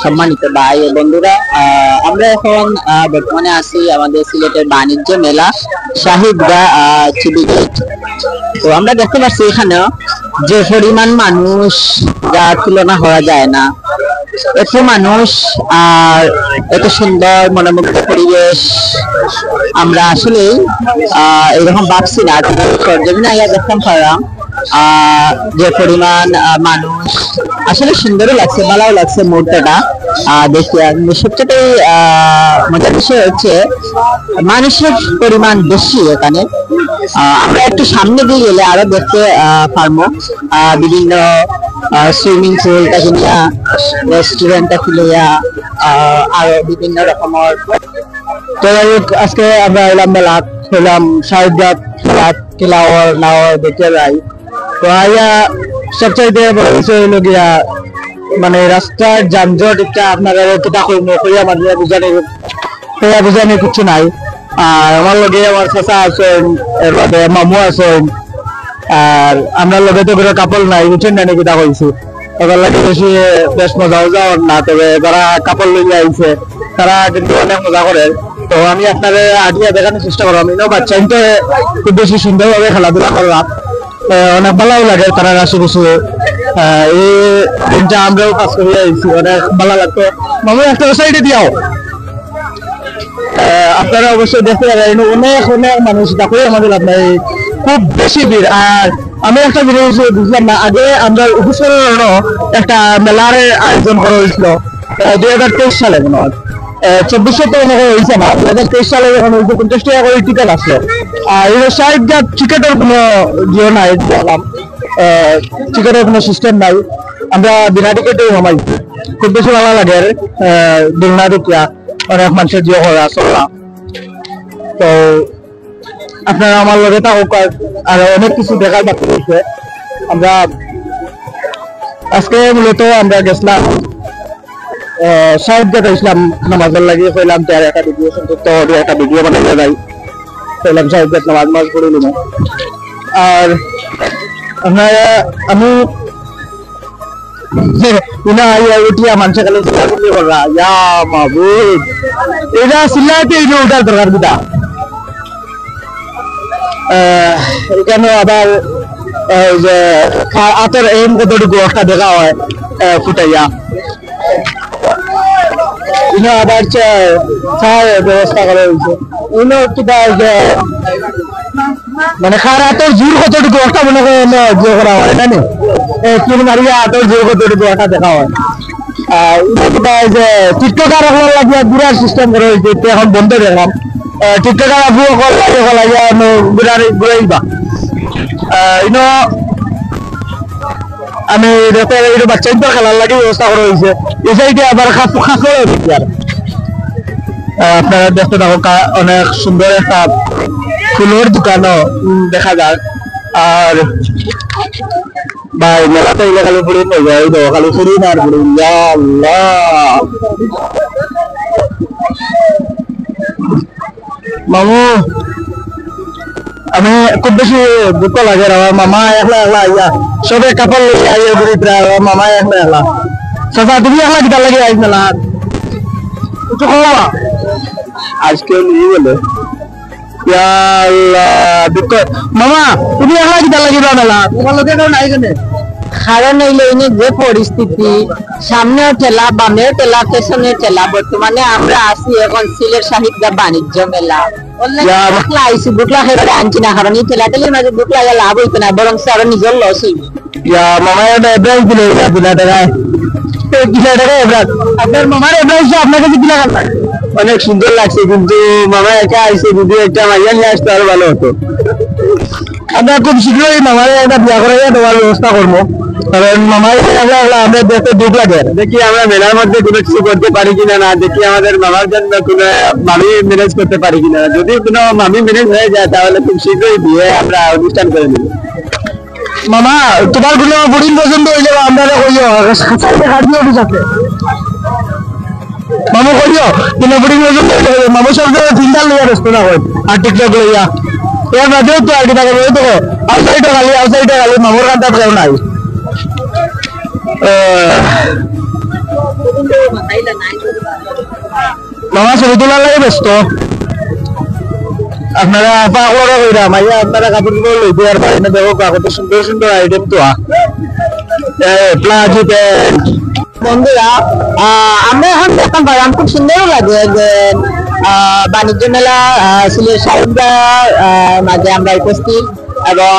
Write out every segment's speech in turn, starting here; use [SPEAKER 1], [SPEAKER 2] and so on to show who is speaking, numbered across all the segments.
[SPEAKER 1] সম্মানিত ভাই ও বন্ধুরা, আমরা এখন বর্তমানে আছি আমাদের সিলেটের বাণিজ্য মেলা শাহিদগা চিবি গেট। তো আমরা দেখতে পাচ্ছি এখানে যে পরিমাণ মানুষ, যা তুলনা করা যায় না। এত মানুষ আর এত সুন্দর মনোমুগ্ধ পরিবেশ আমরা আসলে এরকম ভাবছি না। সরজমিনে আগে দেখতাম পারলাম যে পরিমাণ মানুষ, আসলে সুন্দরও লাগছে, ভালোও লাগছে মুহূর্তটা দেখি। সবচেয়ে মজার বিষয় হচ্ছে মানুষের পরিমাণ বেশি এখানে। আমরা একটু সামনে দিয়ে গেলে আরো দেখতে পারবো বিভিন্ন সুইমিং পুল থেকে রেস্টুরেন্ট খুলিয়া আরো বিভিন্ন রকমের। তো আজকে আমরা এলাম মেলা, হলাম শাহিদগা খেলাওয়ার নাওয়ার দেখতে যাই। তো আয়া সবচাইতে বড় বিষয় হলো গিয়া মানে রাস্তার যানজট, এটা আপনারা কিতা করিয়া মানুষ বুঝানোর কিছু নাই। আর আমার লগে আমার চাচা আছেন, এরপরে মামু আছেন, আর আমরা লগে তো কোনো কাপড় নাই, বুঝছেন না কিতা কইছি। ওদের লাগে বেশি বেশ মজাও যাওয়ার না, তবে যারা কাপড় লইয়া আইছে তারা কিন্তু অনেক মজা করে। তো আমি আপনাদের আটিয়া দেখানোর চেষ্টা করলাম। বাচ্চা কিন্তু খুব বেশি সুন্দরভাবে খেলাধুলা করলাম, অনেক ভালো লাগে। তারা আশেপাশে এই দিনটা আমরাও কাজ করে আইছি, অনেক ভালো লাগতো। মামু একটা সাইডে দিয়াও, আপনারা অবশ্যই দেখতে পারেন অনেক অনেক মানুষ দেখো আমাদের আপনার খুব বেশি ভিড়। আর আমি একটা জিনিস বুঝলাম না, আগে আমরা উপসর্ণ একটা মেলার আয়োজন করা হয়েছিল 2023 সালে, মনে হয় 2400 তো মনে হয়েছে না, 2023 সালে যখন হয়েছে 50 টাকা করে টিকিট আসলো। আর শাহিদগা টিকিটের কোনো ইয়ে নাই, দেখলাম টিকিটের কোনো সিস্টেম নাই, আমরা বিনা টিকিটেও হমাই। খুব বেশি ভালো লাগে দুলনা দেখিয়া, অনেক মানুষের জিও করা চলা। তো আপনারা আমার লগে থাকুক, আর অনেক কিছু দেখার বাকি রয়েছে। আমরা আজকে মূলত আমরা গেছিলাম শাহিদগা ইসলাম নামাজের লাগিয়ে কইলাম, তার একটা ভিডিও সংযুক্ত হবে, একটা ভিডিও বানাতে যাই কইলাম শাহিদগা নামাজ পড়ে নিব। আর আপনারা আমি উঠিয়া মানুষের খালি চিল্লাচিল্লি করা, ইয়া মাহবুব এটা চিল্লাতে এটা উঠার দরকার কিটা। এখানে আবার যে আতর এম কতটুকু একটা দেখা হয় ফুটাইয়া, আবার চায়ের ব্যবস্থা করা হয়েছে। মানে খার আতর জোর কতটুকু একটা মনে করা হয়, তাই না? কিন মারিয়া আতর জোর কতটুকু একটা দেখা হয়। যে টিকটকার লাগিয়া ঘুরার সিস্টেম করা হয়েছে, এখন বন্ধ দেখলাম। টিকটকার আপু লাগিয়া ঘুরাইবা। আমি বাচ্চাদের খেলার লাগে ব্যবস্থা করা হয়েছে। এই সাইডে আবার আপনারা দেখতে থাকো, অনেক সুন্দর একটা ফুলের দোকানও দেখা যায়। আর ভাই মেলাতে এলে খালি ফুরি নেই, খালি ফুরি না আর ফুরি। মামু আমি খুব বেশি দুঃখ লাগে, আমার মামা একলা একলা আইয়া সবে কাপড় লই আইয়া ঘুরি প্রায়, মামা একলা একলা। চাচা তুমি একলা কিটা লাগে আইস মেলা একটু কমা আজকে নিয়ে গেলে। মামা তুমি একলা কিটা লাগিবা মেলা, তোমার লোকে কেউ নাই কেনে? কারণ হইলে যে পরিস্থিতি, সামনেও ঠেলা, বামেও ঠেলা, পেছনেও ঠেলা। বর্তমানে আমরা আছি এখন সিলেট শাহিদগা বাণিজ্য মেলা। বুকলা খেয়ে আনছি না, কারণ এই ঠেলা ঠেলির মাঝে বুকলা লাভ হইতো না, বরং আরো নিজের লস হইবে। আপনার মামার এভারেজ আপনার কাছে কি লাগান? অনেক সুন্দর লাগছে, কিন্তু মামা একা আইসে, যদি একটা মাইয়া নিয়ে আসতে আরো ভালো হতো। আমরা খুব শীঘ্রই মামার একটা বিয়া করাইয়া দেওয়ার ব্যবস্থা করবো, কারণ মামার আমাদের দেখতে দুঃখ লাগে। দেখি আমরা মেলার মধ্যে কোনো কিছু করতে পারি কিনা, না দেখি আমাদের মামার জন্য কোনো মামি ম্যানেজ করতে পারি কিনা। যদি কোনো মামি ম্যানেজ হয়ে যায় তাহলে খুব শীঘ্রই বিয়ে আমরা অনুষ্ঠান করে দেবো। মামা তোমার কোনো বোর্ডিং পছন্দ হয়ে যাবে, আমরা মামু কইও কোনো বোর্ডিং পছন্দ মামু সব চিন্তা লইয়া ব্যস্ত না হয়। আর টিকটক লইয়া এর বাদেও তো আর কিনা করবো, তো আউটসাইডে খালি মামুর কান্তার কেউ নাই।
[SPEAKER 2] মামা ছবি তোলার লাগে ব্যস্ত আপনারা পাগলা কইরা মাইয়া আপনারা কাপড় লইতে আর পারেন না দেখো কত সুন্দর সুন্দর আইটেম তো প্লাজো প্যান্ট
[SPEAKER 1] বন্ধুরা আমরা এখন দেখতে পারলাম খুব সুন্দর লাগে যে বাণিজ্য মেলা সিলেট সাহিবগাঁর মাঝে আমরা উপস্থিত এবং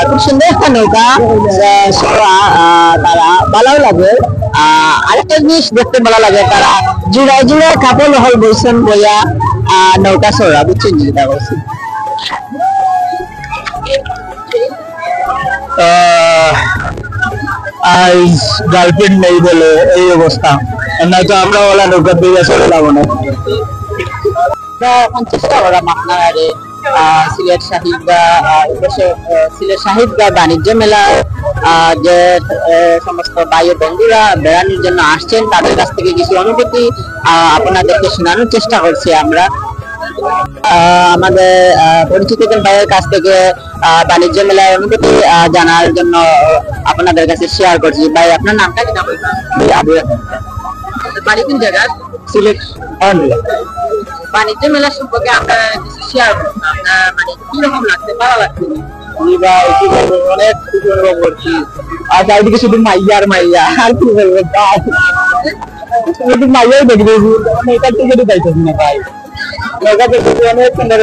[SPEAKER 1] খুব সুন্দর একটা নৌকা তারা ভালো লাগে আরেকটা জিনিস দেখতে ভালো লাগে তারা জুড়ায় জুড়ায় কাপড় হল বইছেন বইয়া নৌকা সরা বুঝছেন যেটা বলছি
[SPEAKER 2] আইস গার্লফ্রেন্ড নেই বলে এই অবস্থা নয়তো আমরা ওলা নৌকা দিয়ে চলে যাবো না
[SPEAKER 1] এখন চেষ্টা করলাম আপনারা সিলেট সাহিবগাঁও বাণিজ্য মেলা যে সমস্ত ভাই বন্ধুরা বেড়ানোর জন্য আসছেন তাদের কাছ থেকে কিছু অনুভূতি আপনাদেরকে শোনানোর চেষ্টা করছি আমরা আমাদের পরিচিত ভাইয়ের কাছ থেকে বাণিজ্য মেলার অনুভূতি জানার জন্য আপনাদের কাছে শেয়ার করছি। ভাই আপনার নামটা কি নাম? বাড়ি কোন জায়গা?
[SPEAKER 2] সিলেট।
[SPEAKER 1] বাণিজ্য মেলা সম্পর্কে আমরা কিছু শেয়ার করবো, মানে কিরকম লাগছে, ভালো লাগছে?
[SPEAKER 2] অনেক কিছু অনুভব করছি আর চারিদিকে শুধু মাইয়া আর মাইয়া আর কি বলবো শুধু মাইয়াই দেখি এটার থেকে যাইতেছি না ভাই অনেক সুন্দর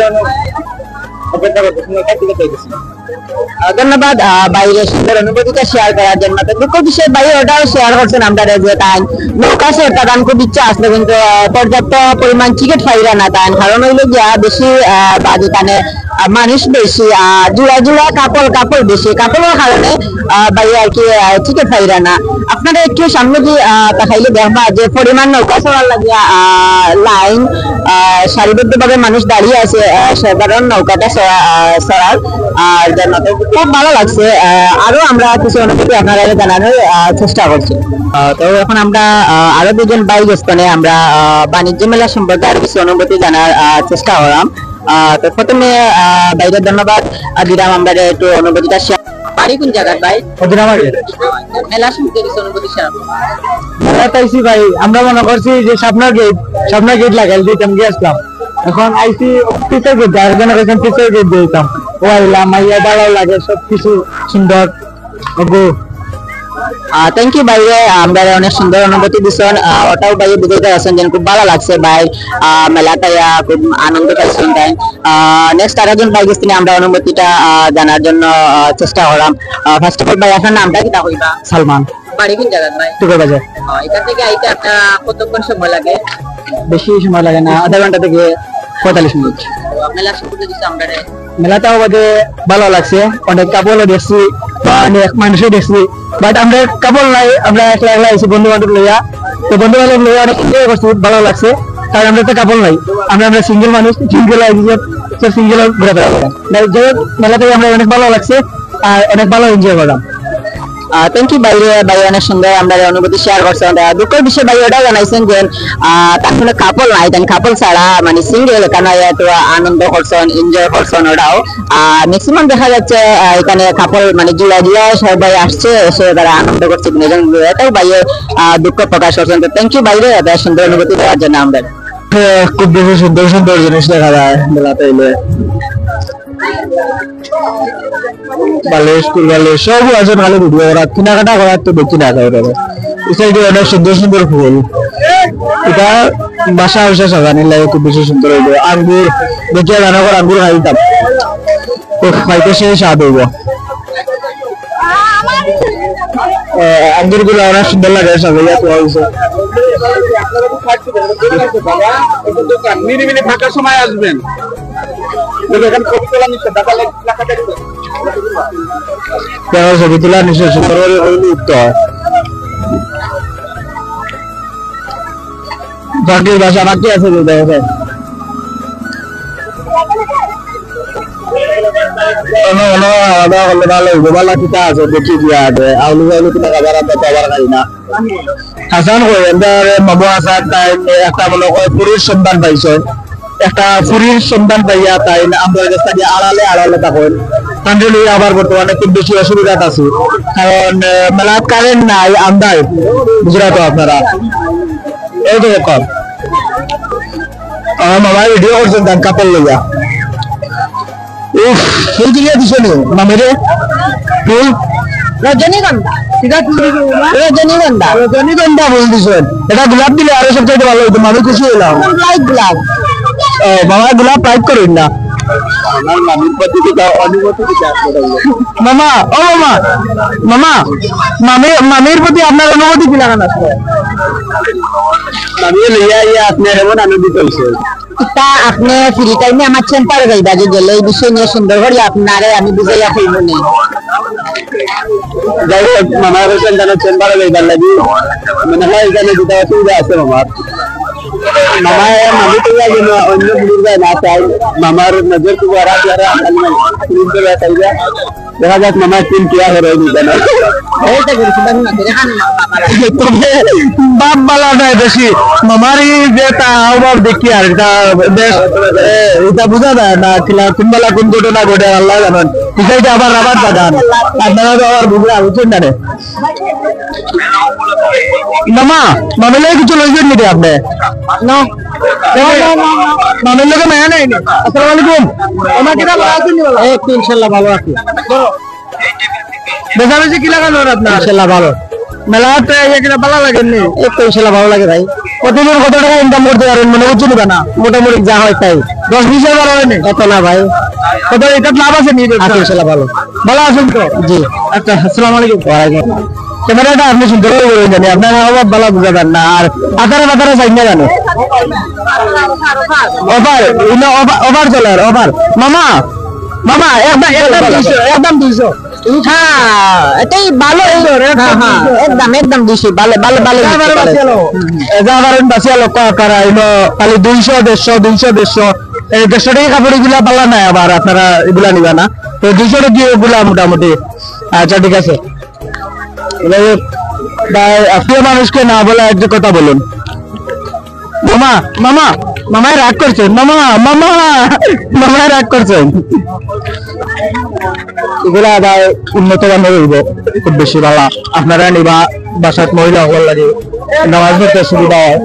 [SPEAKER 2] অপেক্ষা করতেছি এটার থেকে যাইতেছি।
[SPEAKER 1] ধন্যবাদ বাইরে সুন্দর অনুভূতিটা শেয়ার করার জন্য। তো দুঃখ বিষয় বাইরে ওটাও শেয়ার করছেন আমরা যে তাই নৌকা সরকার দান খুব ইচ্ছা আসলে কিন্তু পর্যাপ্ত পরিমাণ টিকিট পাইরা না তাই কারণ হইলো গিয়া বেশি যেখানে মানুষ বেশি জোড়া জোড়া কাপড় বেশি কাপড়ের কারণে বাইরে আর কি টিকিট পাইরা না। আপনারা একটু সামনে দিয়ে দেখাইলে দেখবা যে পরিমাণ নৌকা চলার লাগিয়া লাইন সারিবদ্ধ ভাবে মানুষ দাঁড়িয়ে আছে সাধারণ নৌকাটা চড়ার আর খুব ভালো লাগছে। আরো আমরা কিছু অনুভূতি আপনারা জানানোর চেষ্টা করছি। তো এখন আমরা আরো দুজন বাইক স্থানে আমরা বাণিজ্য মেলা সম্পর্কে আরো কিছু অনুভূতি জানার চেষ্টা করলাম। তো প্রথমে বাইরের ধন্যবাদ দিলাম আমরা একটু অনুভূতিটা শেয়ার। বাড়ি কোন জায়গায় ভাই? মেলা সম্পর্কে কিছু অনুভূতি শেয়ার।
[SPEAKER 2] ভাই আমরা মনে করছি যে সামনের গেট লাগাই দিতাম গিয়ে আসলাম এখন আইসি পিছের গেট পিছের গেট দিতাম ও আইলাম মাইয়া ভালো লাগে সবকিছু সুন্দর।
[SPEAKER 1] থ্যাংক ইউ বাইরে আমরা অনেক সুন্দর অনুভূতি দিচ্ছেন ওটাও বাইরে বুঝতে আছেন যেন খুব ভালো লাগছে ভাই মেলাটাই খুব আনন্দ পাইছেন তাই। নেক্সট আরেকজন বাইক স্থানে আমরা অনুভূতিটা জানার জন্য চেষ্টা করলাম। ফার্স্ট অফ অল ভাই আপনার নামটা কি কইবা?
[SPEAKER 2] সালমান।
[SPEAKER 1] বাড়ি কোন জায়গা ভাই?
[SPEAKER 2] টুকুর বাজার।
[SPEAKER 1] এখান থেকে আইতে আপনার কতক্ষণ সময় লাগে?
[SPEAKER 2] বেশি সময় লাগে না, আধা ঘন্টা থেকে 45 মিনিট।
[SPEAKER 1] মেলা সম্পর্কে কিছু আমরা
[SPEAKER 2] মেলাটাও বাদে ভালো লাগছে, অনেক কাপড়ও দেখছি অনেক মানুষও দেখছি বাট আমরা কাপড় নাই, আমরা একলা একলা আইছি বন্ধু বান্ধব লইয়া। তো বন্ধু বান্ধব লইয়া অনেক এনজয় করছি, ভালো লাগছে কারণ আমরা তো কাপড় নাই, আমরা সিঙ্গেল মানুষ, সিঙ্গেল সিঙ্গেল ঘুরে বেড়াবো। মেলাতে আমরা অনেক ভালো লাগছে আর অনেক ভালো এনজয় করলাম।
[SPEAKER 1] থ্যাংক ইউ বাইরে অনেক সুন্দর আমরা অনুভূতি শেয়ার করছেন। দুঃখের বিষয় বাইরে ওটাও জানাইছেন যে তার কোনো কাপড় নাই, তাই কাপড় ছাড়া মানে সিঙ্গেল এখানে এত আনন্দ করছেন, এনজয় করছেন ওটাও। ম্যাক্সিমাম দেখা যাচ্ছে এখানে কাপড় মানে জুড়া সবাই আসছে, এসে তারা আনন্দ করছে, এটাও বাইরে দুঃখ প্রকাশ করছেন। তো থ্যাংক ইউ বাইরে এত সুন্দর অনুভূতি দেওয়ার জন্য। আমাদের
[SPEAKER 2] খুব বেশি সুন্দর সুন্দর জিনিস দেখা যায় মেলাতে এলে, সব আছে ভালো ভিডিও ওরা কেনাকাটা করার তো দেখি না অনেক সুন্দর সুন্দর ফুল, এটা বাসা বাসা সাজানি লাগে খুব বেশি সুন্দর হইব। আঙ্গুর দেখিয়া রান্না করে আঙ্গুর খাইতাম, খাইতে সে স্বাদ হইব। আঙ্গুর গুলো অনেক সুন্দর লাগে সাজাইয়া তো হয়েছে। ফাঁকার সময় আসবেন, ছবি তোলা নিশ্চয় সুন্দর উত্তর বাকি ভাষা বাকি আছে দেখি দিয়া আছে আলু আলু কিনা খাবার আবার খাই না। হাসান কই মামু হাসান তাই একটা মনে হয় পুরীর সন্ধান পাইছ, একটা পুরীর সন্ধান পাইয়া তাই আমরা আড়ালে আড়ালে তখন কান্ট্রি আবার বর্তমানে খুব বেশি অসুবিধা আছে, কারণ মেলাত কারেন্ট নাই আমদাই বুঝরা তো আপনারা এই তো কম মামা ভিডিও করছেন তার কাপড় লইয়া উফ ফুল দিয়ে দিছ নি মামিরে ফুল
[SPEAKER 1] রজনীগন্ধা রজনীগন্ধা
[SPEAKER 2] রজনীগন্ধা ফুল দিছেন, এটা গোলাপ দিলে আরো সবচেয়ে ভালো হতো, আমি খুশি হলাম।
[SPEAKER 1] লাইট গোলাপ
[SPEAKER 2] মামা গোলাপ লাইক করুন না
[SPEAKER 1] আমার মামির প্রতি অনুমতি
[SPEAKER 2] মামা, ও মামা মামা মামির প্রতি আপনার অনুমতি কি লাগান আসলে
[SPEAKER 1] মামি লইয়া ইয়া আপনার এমন আনন্দিত হয়েছে তা আপনি ফ্রি টাইমে আমার চেম্বারে যাইবা যে গেলে এই বিষয় নিয়ে সুন্দর করে আপনারে আমি বুঝাইয়া কইব নি।
[SPEAKER 2] যাই হোক মামার চেম্বারে যাইবার লাগি মনে হয় এখানে দুটা অসুবিধা আছে মামার মামি তো অন্য বুড়ির গায়ে না চাই, মামার নজর তো দেখা যাক মামার টিম কিয়া হয়ে কেন বাপ বালা নাই বেশি মামারই যে তা অভাব দেখি আর এটা বোঝা যায় না কোন বেলা কোন ঘটনা ঘটে আল্লাহ জানেন, বিষয়টা আবার রাবার জানান আপনারা তো আবার বুঝলে বুঝছেন না রে মামা মামিলে কিছু লইছেন নি আপনি মামির লোকে মায়া নাই। আসসালামু আলাইকুম আমার কিনা ভালো আছেন ইনশাআল্লাহ ভালো আছি বেশি কি লাগানো আপনার ইনশাআল্লাহ ভালো মেলাতে এখানে ভালো লাগে নি একটু ইনশাআল্লাহ ভালো লাগে ভাই প্রতিদিন কত টাকা ইনকাম করতে পারেন মনে হচ্ছে না মোটামুটি যা হয় তাই 10-20 হাজার হয়নি এত না ভাই কত এটা লাভ আছে নি ইনশাআল্লাহ ভালো ভালো আছেন তো জি আচ্ছা আসসালামু আলাইকুম ওয়া আলাইকুম ক্যামেরাটা আপনি সুন্দর করে জানি আপনার অভাব ভালো বুঝা যান না আর আতারে চাই না জানো ওভার চলে ওভার মামা মামা একদম 200
[SPEAKER 1] হ্যাঁ এটাই ভালো একদম 200 ভালো ভালো ভালো
[SPEAKER 2] এজাবারেন বাসিয়া লোক আকার আইলো খালি 200 এই 150 টাকা কাপড় গুলা পালা নাই আবার আপনারা এগুলা নিবা না তো 200 টাকা এগুলা মোটামুটি আচ্ছা ঠিক আছে প্রিয় মানুষকে না বলে এক কথা বলুন মামা মামা মামায় রাগ করছেন মামায় রাগ করছেন এগুলা আবার উন্নত মানের হইব খুব বেশি ভালো আপনারা নিবা বাসাত মহিলা হওয়ার লাগে নামাজ পড়তে সুবিধা হয়।